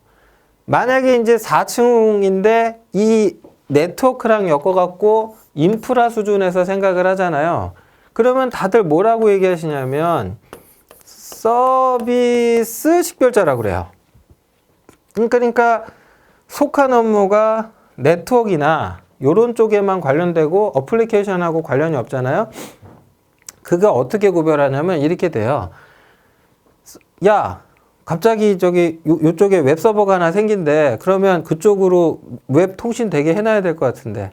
만약에 이제 4층인데 이 네트워크랑 엮어갖고 인프라 수준에서 생각을 하잖아요. 그러면 다들 뭐라고 얘기하시냐면 서비스 식별자라고 그래요. 그러니까 속한 업무가 네트워크나 이런 쪽에만 관련되고 어플리케이션하고 관련이 없잖아요. 그거 어떻게 구별하냐면 이렇게 돼요. 야, 갑자기 요쪽에 웹서버가 하나 생긴대. 그러면 그쪽으로 웹 통신 되게 해놔야 될 것 같은데.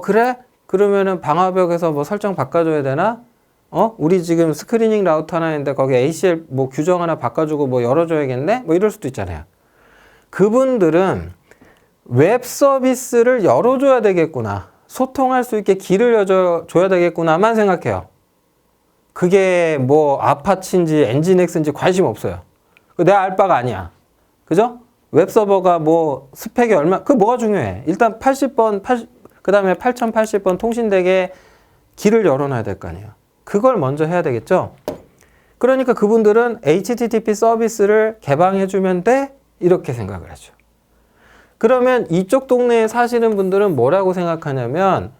그래? 그러면은 방화벽에서 설정 바꿔줘야 되나? 우리 지금 스크리닝 라우터 하나 있는데 거기 ACL 규정 하나 바꿔주고 열어줘야겠네? 이럴 수도 있잖아요. 그분들은 웹 서비스를 열어줘야 되겠구나. 소통할 수 있게 길을 열어줘야 되겠구나만 생각해요. 그게 아파치인지 엔진엑스인지 관심 없어요. 내가 알 바가 아니야. 그죠? 웹서버가 스펙이 뭐가 중요해? 일단 80번, 그 다음에 8080번 통신되게 길을 열어놔야 될 거 아니에요. 그걸 먼저 해야 되겠죠? 그러니까 그분들은 HTTP 서비스를 개방해주면 돼? 이렇게 생각을 하죠. 그러면 이쪽 동네에 사시는 분들은 뭐라고 생각하냐면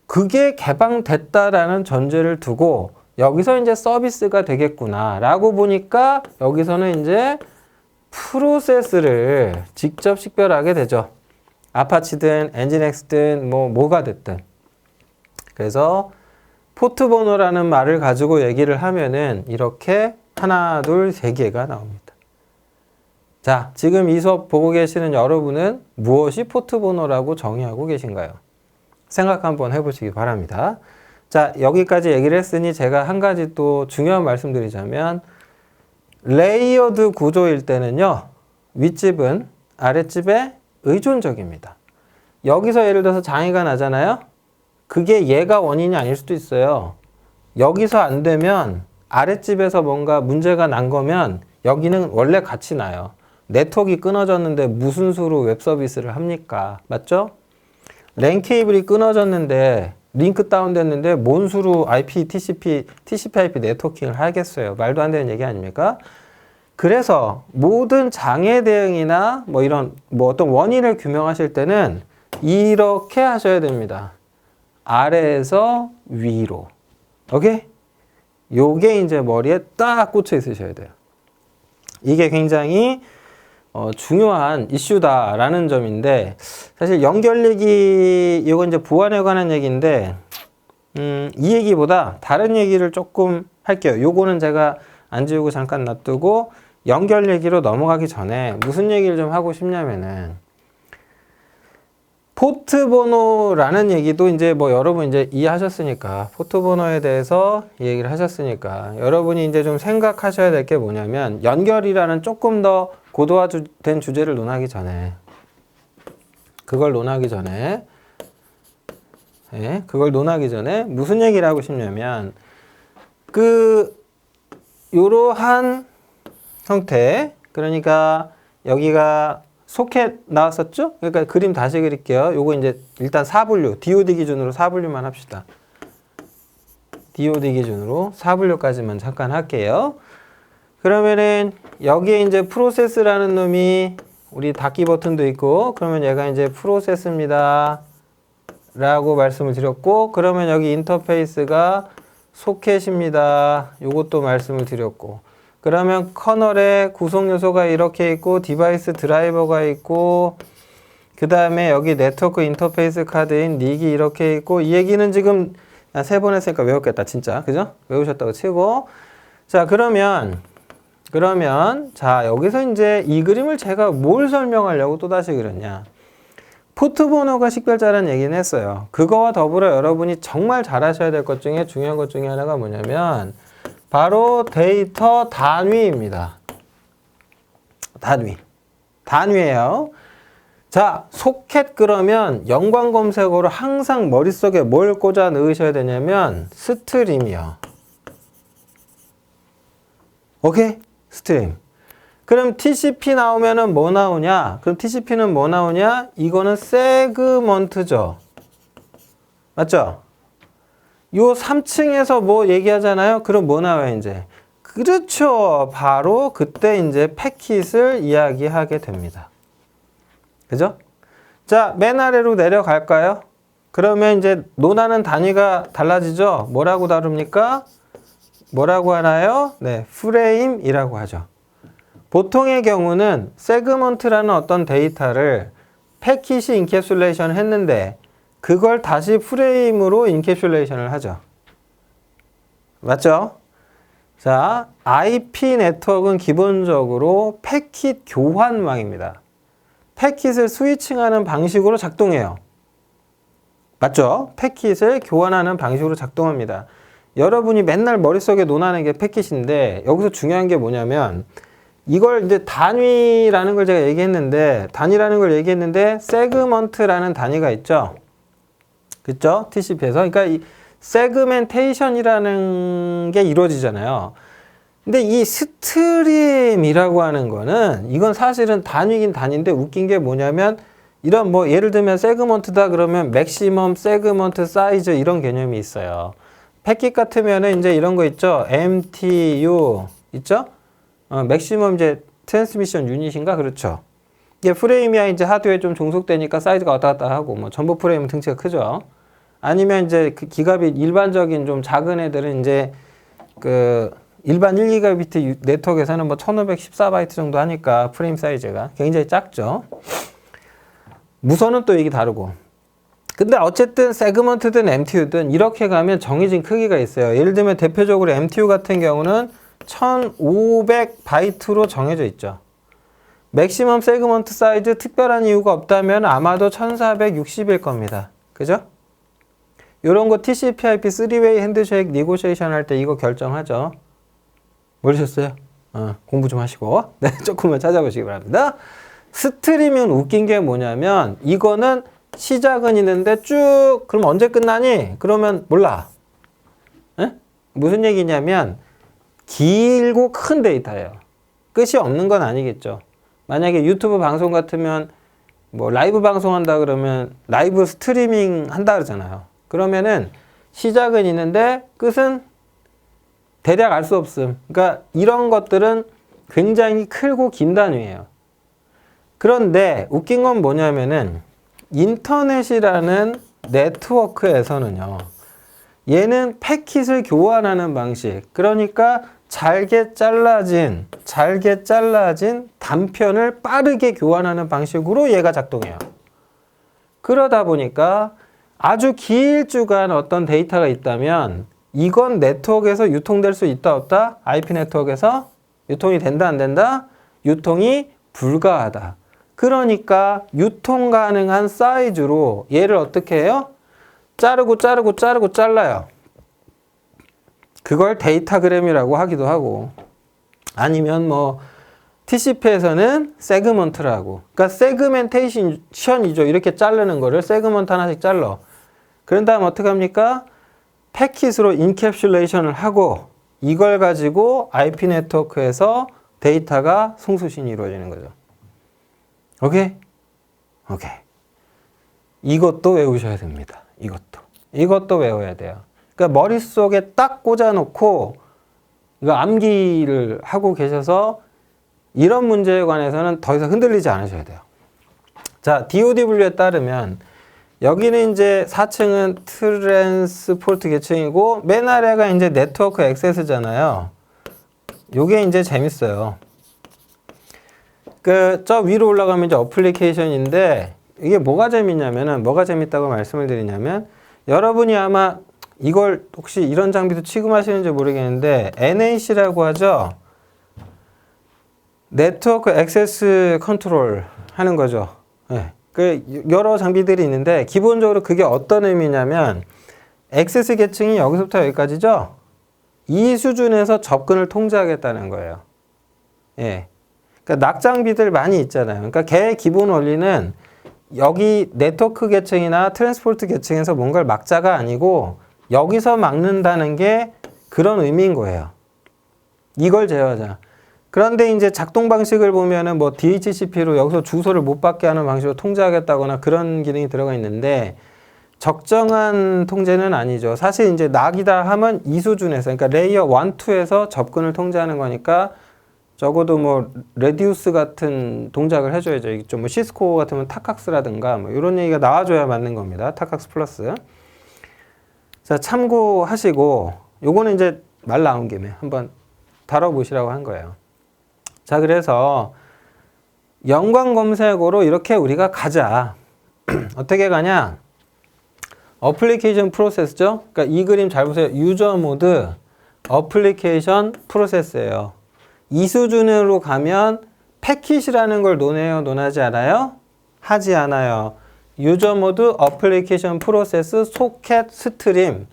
그게 개방됐다라는 전제를 두고 여기서 이제 서비스가 되겠구나 라고 보니까 여기서는 이제 프로세스를 직접 식별하게 되죠. 아파치든 엔진엑스든 뭐가 됐든. 그래서 포트 번호라는 말을 가지고 얘기를 하면은 이렇게 하나, 둘, 세 개가 나옵니다. 자, 지금 이 수업 보고 계시는 여러분은 무엇이 포트번호라고 정의하고 계신가요? 생각 한번 해보시기 바랍니다. 자, 여기까지 얘기를 했으니 제가 한 가지 또 중요한 말씀 드리자면 레이어드 구조일 때는요, 윗집은 아랫집에 의존적입니다. 여기서 예를 들어서 장애가 나잖아요. 그게 얘가 원인이 아닐 수도 있어요. 여기서 안 되면 아랫집에서 뭔가 문제가 난 거면 여기는 원래 같이 나요. 네트워크가 끊어졌는데 무슨 수로 웹 서비스를 합니까? 맞죠? 랜 케이블이 끊어졌는데 링크 다운됐는데 뭔 수로 TCP/IP 네트워킹을 하겠어요? 말도 안 되는 얘기 아닙니까? 그래서 모든 장애 대응이나 뭐 이런 뭐 어떤 원인을 규명하실 때는 이렇게 하셔야 됩니다. 아래에서 위로. 오케이? 요게 이제 머리에 딱 꽂혀 있으셔야 돼요. 이게 굉장히 중요한 이슈다라는 점인데, 사실 연결얘기, 이건 이제 보안에 관한 얘기인데, 이 얘기보다 다른 얘기를 조금 할게요. 요거는 제가 안 지우고 잠깐 놔두고, 연결 얘기로 넘어가기 전에 무슨 얘기를 좀 하고 싶냐면은, 포트 번호라는 얘기도 이제 뭐 여러분 이제 이해하셨으니까, 포트 번호에 대해서 얘기를 하셨으니까, 여러분이 이제 좀 생각하셔야 될 게 뭐냐면, 연결이라는 조금 더 고도화된 주제를 논하기 전에, 그걸 논하기 전에 무슨 얘기를 하고 싶냐면, 요러한 형태, 그러니까 여기가 소켓 나왔었죠? 그러니까 그림 다시 그릴게요. 요거 이제 일단 4분류, DOD 기준으로 4분류만 합시다. DOD 기준으로 4분류까지만 잠깐 할게요. 그러면은 여기에 이제 프로세스라는 놈이 우리 닫기 버튼도 있고, 그러면 얘가 이제 프로세스입니다 라고 말씀을 드렸고, 그러면 여기 인터페이스가 소켓입니다. 요것도 말씀을 드렸고, 그러면 커널에 구성 요소가 이렇게 있고, 디바이스 드라이버가 있고, 그 다음에 여기 네트워크 인터페이스 카드인 닉이 이렇게 있고, 이 얘기는 지금 3번 했으니까 외웠겠다, 진짜. 그죠? 외우셨다고 치고. 자, 그러면, 자, 여기서 이제 이 그림을 제가 뭘 설명하려고 또다시 그렸냐. 포트 번호가 식별자라는 얘기는 했어요. 그거와 더불어 여러분이 정말 잘 하셔야 될 것 중에 중요한 것 중에 하나가 뭐냐면, 바로 데이터 단위입니다. 단위예요. 자, 소켓 그러면 연관 검색어로 항상 머릿속에 뭘 꽂아 넣으셔야 되냐면 스트림이요. 오케이? 스트림. 그럼 TCP 나오면은 뭐 나오냐? 그럼 TCP는 뭐 나오냐? 이거는 세그먼트죠. 맞죠? 요 3층에서 뭐 얘기하잖아요? 그럼 뭐 나와요, 이제? 그렇죠. 바로 그때 이제 패킷을 이야기하게 됩니다. 그죠? 자, 맨 아래로 내려갈까요? 그러면 이제 논하는 단위가 달라지죠? 뭐라고 다룹니까? 뭐라고 하나요? 네, 프레임이라고 하죠. 보통의 경우는 세그먼트라는 어떤 데이터를 패킷이 인캡슐레이션 했는데 그걸 다시 프레임으로 인캡슐레이션을 하죠. 맞죠? 자, IP 네트워크는 기본적으로 패킷 교환망입니다. 패킷을 스위칭하는 방식으로 작동해요. 맞죠? 패킷을 교환하는 방식으로 작동합니다. 여러분이 맨날 머릿속에 논하는 게 패킷인데 여기서 중요한 게 뭐냐면 이걸 이제 단위라는 걸 제가 얘기했는데 세그먼트라는 단위가 있죠. 그쵸? TCP에서. 그러니까 이 세그멘테이션이라는 게 이루어지잖아요. 근데 이 스트림이라고 하는 거는 이건 사실은 단위긴 단위인데 웃긴 게 뭐냐면 이런 뭐 예를 들면 세그먼트다 그러면 맥시멈 세그먼트 사이즈 이런 개념이 있어요. 패킷 같으면은 이제 이런 거 있죠. MTU 있죠? 맥시멈 이제 트랜스미션 유닛인가 그렇죠. 이게 프레임이야 이제 하드웨어에 좀 종속되니까 사이즈가 왔다 갔다 하고 뭐 전부 프레임은 등치가 크죠. 아니면 이제 그 기가빗 일반적인 좀 작은 애들은 이제 그 일반 1기가비트 네트워크에서는 뭐 1514바이트 정도 하니까 프레임 사이즈가 굉장히 작죠. 무선은 또 이게 다르고. 근데 어쨌든 세그먼트든 MTU든 이렇게 가면 정해진 크기가 있어요. 예를 들면 대표적으로 MTU 같은 경우는 1500바이트로 정해져 있죠. 맥시멈 세그먼트 사이즈 특별한 이유가 없다면 아마도 1460일 겁니다. 그죠? 요런 거 TCP/IP 3웨이 핸드쉐이크 니고시에이션 할 때 이거 결정하죠. 모르셨어요? 공부 좀 하시고 네, 조금만 찾아보시기 바랍니다. 스트리밍은 웃긴 게 뭐냐면 이거는 시작은 있는데 쭉 그럼 언제 끝나니? 그러면 몰라. 에? 무슨 얘기냐면 길고 큰 데이터예요. 끝이 없는 건 아니겠죠. 만약에 유튜브 방송 같으면 뭐 라이브 방송한다 그러면 라이브 스트리밍 한다 그러잖아요. 그러면은 시작은 있는데 끝은 대략 알 수 없음. 그러니까 이런 것들은 굉장히 크고 긴 단위예요. 그런데 웃긴 건 뭐냐면은 인터넷이라는 네트워크에서는요. 얘는 패킷을 교환하는 방식. 그러니까 잘게 잘라진 단편을 빠르게 교환하는 방식으로 얘가 작동해요. 그러다 보니까 아주 길쭉한 어떤 데이터가 있다면 이건 네트워크에서 유통될 수 있다 없다? IP 네트워크에서 유통이 된다 안 된다? 유통이 불가하다. 그러니까 유통 가능한 사이즈로 얘를 어떻게 해요? 자르고 잘라요. 그걸 데이터그램이라고 하기도 하고 아니면 뭐 TCP에서는 세그먼트라고. 그러니까 세그멘테이션이죠. 이렇게 자르는 거를 세그먼트 하나씩 잘라. 그런 다음 어떻게 합니까? 패킷으로 인캡슐레이션을 하고 이걸 가지고 IP 네트워크에서 데이터가 송수신이 이루어지는 거죠. 오케이? 오케이. 이것도 외우셔야 됩니다. 이것도 외워야 돼요. 그러니까 머릿속에 딱 꽂아놓고 이거 암기를 하고 계셔서 이런 문제에 관해서는 더 이상 흔들리지 않으셔야 돼요. 자, DODW에 따르면 여기는 이제 4층은 트랜스포트 계층이고 맨 아래가 이제 네트워크 액세스잖아요. 요게 이제 재밌어요. 저 위로 올라가면 이제 어플리케이션인데 이게 뭐가 재밌냐면은 뭐가 재밌다고 말씀을 드리냐면 여러분이 아마 이걸 혹시 이런 장비도 취급하시는지 모르겠는데 NAC라고 하죠. 네트워크 액세스 컨트롤 하는 거죠. 네. 여러 장비들이 있는데 기본적으로 그게 어떤 의미냐면 액세스 계층이 여기서부터 여기까지죠. 이 수준에서 접근을 통제하겠다는 거예요. 예. 그러니까 낙장비들 많이 있잖아요. 그러니까 걔 기본 원리는 여기 네트워크 계층이나 트랜스포트 계층에서 뭔가를 막자가 아니고 여기서 막는다는 게 그런 의미인 거예요. 이걸 제어하자. 그런데 이제 작동 방식을 보면은 뭐 DHCP로 여기서 주소를 못 받게 하는 방식으로 통제하겠다거나 그런 기능이 들어가 있는데 적정한 통제는 아니죠. 사실 이제 낙이다 하면 이 수준에서 그러니까 레이어 1, 2에서 접근을 통제하는 거니까 적어도 뭐 레디우스 같은 동작을 해줘야죠. 이게 좀 뭐 시스코 같으면 타칵스라든가 뭐 이런 얘기가 나와줘야 맞는 겁니다. 타칵스 플러스. 자, 참고하시고 요거는 이제 말 나온 김에 한번 다뤄보시라고 한 거예요. 자, 그래서 연관 검색어로 이렇게 우리가 가자. 어떻게 가냐? 어플리케이션 프로세스죠. 그러니까 이 그림 잘 보세요. 유저 모드 어플리케이션 프로세스예요. 이 수준으로 가면 패킷이라는 걸 논해요? 논하지 않아요? 하지 않아요. 유저 모드 어플리케이션 프로세스 소켓 스트림.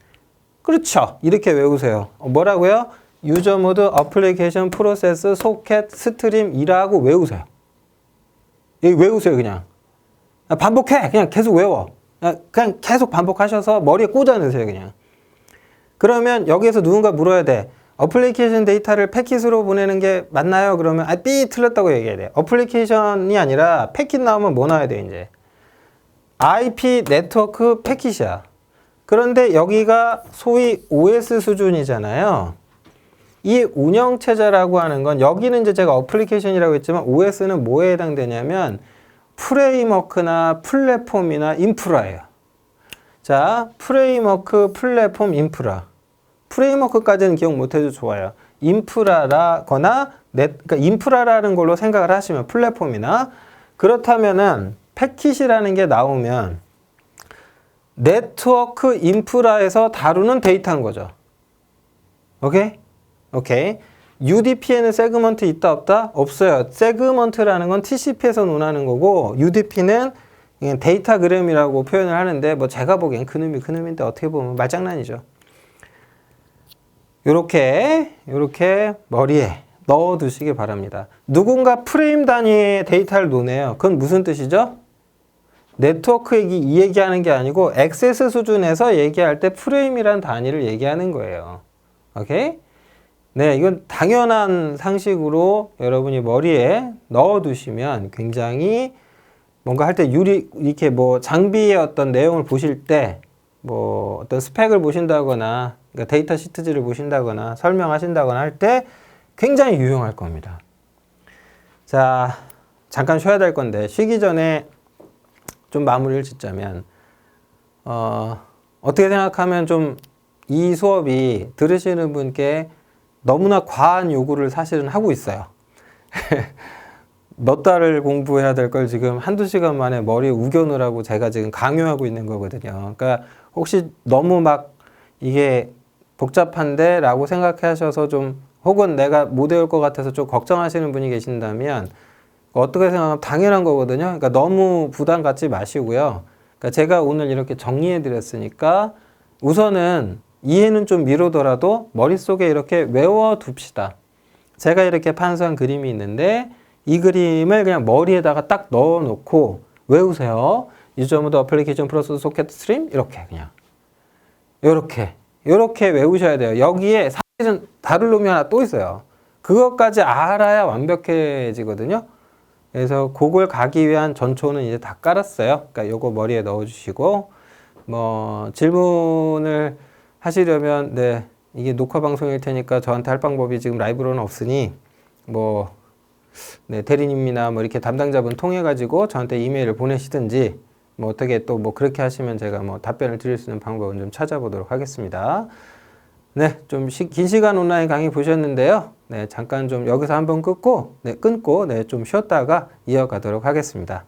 그렇죠. 이렇게 외우세요. 뭐라고요? 유저 모드 어플리케이션 프로세스 소켓 스트림이라고 외우세요. 외우세요, 그냥. 반복해. 그냥 계속 외워. 그냥 계속 반복하셔서 머리에 꽂아 넣으세요, 그냥. 그러면 여기에서 누군가 물어야 돼. 어플리케이션 데이터를 패킷으로 보내는 게 맞나요? 그러면 삐 틀렸다고 얘기해야 돼. 어플리케이션이 아니라 패킷 나오면 뭐 나와야 돼, 이제. IP 네트워크 패킷이야. 그런데 여기가 소위 OS 수준이잖아요. 이 운영체제라고 하는 건 여기는 이제 제가 어플리케이션이라고 했지만 OS는 뭐에 해당되냐면 프레임워크나 플랫폼이나 인프라예요. 자, 프레임워크, 플랫폼, 인프라. 프레임워크까지는 기억 못해도 좋아요. 인프라라거나 그러니까 인프라라는 걸로 생각을 하시면 플랫폼이나 그렇다면은 패킷이라는 게 나오면 네트워크 인프라에서 다루는 데이터인 거죠. 오케이? 오케이. UDP에는 세그먼트 있다 없다? 없어요. 세그먼트라는 건 TCP에서 논하는 거고 UDP는 데이터그램이라고 표현을 하는데 뭐 제가 보기엔 그놈인데 어떻게 보면 말장난이죠. 요렇게 머리에 넣어 두시기 바랍니다. 누군가 프레임 단위의 데이터를 노네요. 그건 무슨 뜻이죠? 네트워크 이 얘기하는 게 아니고 액세스 수준에서 얘기할 때 프레임이란 단위를 얘기하는 거예요. 오케이? 네, 이건 당연한 상식으로 여러분이 머리에 넣어 두시면 굉장히 뭔가 할 때 이렇게 뭐 장비의 어떤 내용을 보실 때 뭐 어떤 스펙을 보신다거나 그러니까 데이터 시트지를 보신다거나 설명하신다거나 할 때 굉장히 유용할 겁니다. 자, 잠깐 쉬어야 될 건데 쉬기 전에 좀 마무리를 짓자면 어떻게 생각하면 좀 이 수업이 들으시는 분께 너무나 과한 요구를 사실은 하고 있어요. 몇 달을 공부해야 될 걸 지금 한두 시간 만에 머리에 우겨놓으라고 제가 지금 강요하고 있는 거거든요. 그러니까 혹시 너무 막 이게 복잡한데 라고 생각하셔서 좀 혹은 내가 못 외울 것 같아서 좀 걱정하시는 분이 계신다면 어떻게 생각하면 당연한 거거든요. 그러니까 너무 부담 갖지 마시고요. 그러니까 제가 오늘 이렇게 정리해 드렸으니까 우선은 이해는 좀 미루더라도 머릿속에 이렇게 외워 둡시다. 제가 이렇게 판서한 그림이 있는데 이 그림을 그냥 머리에다가 딱 넣어 놓고 외우세요. 유저 모드 어플리케이션 플러스 소켓 스트림 이렇게 그냥 요렇게 외우셔야 돼요. 여기에 사실은 다룰 놈이 하나 또 있어요. 그것까지 알아야 완벽해지거든요. 그래서 그걸 가기 위한 전초는 이제 다 깔았어요. 그러니까 요거 머리에 넣어 주시고 뭐 질문을 하시려면 네, 이게 녹화 방송일 테니까 저한테 할 방법이 지금 라이브로는 없으니 뭐 네, 대리님이나 뭐 이렇게 담당자분 통해 가지고 저한테 이메일을 보내시든지 뭐 어떻게 또 뭐 그렇게 하시면 제가 뭐 답변을 드릴 수 있는 방법은 좀 찾아보도록 하겠습니다. 네, 좀 긴 시간 온라인 강의 보셨는데요. 네, 잠깐 좀 여기서 한번 끊고 좀 쉬었다가 이어가도록 하겠습니다.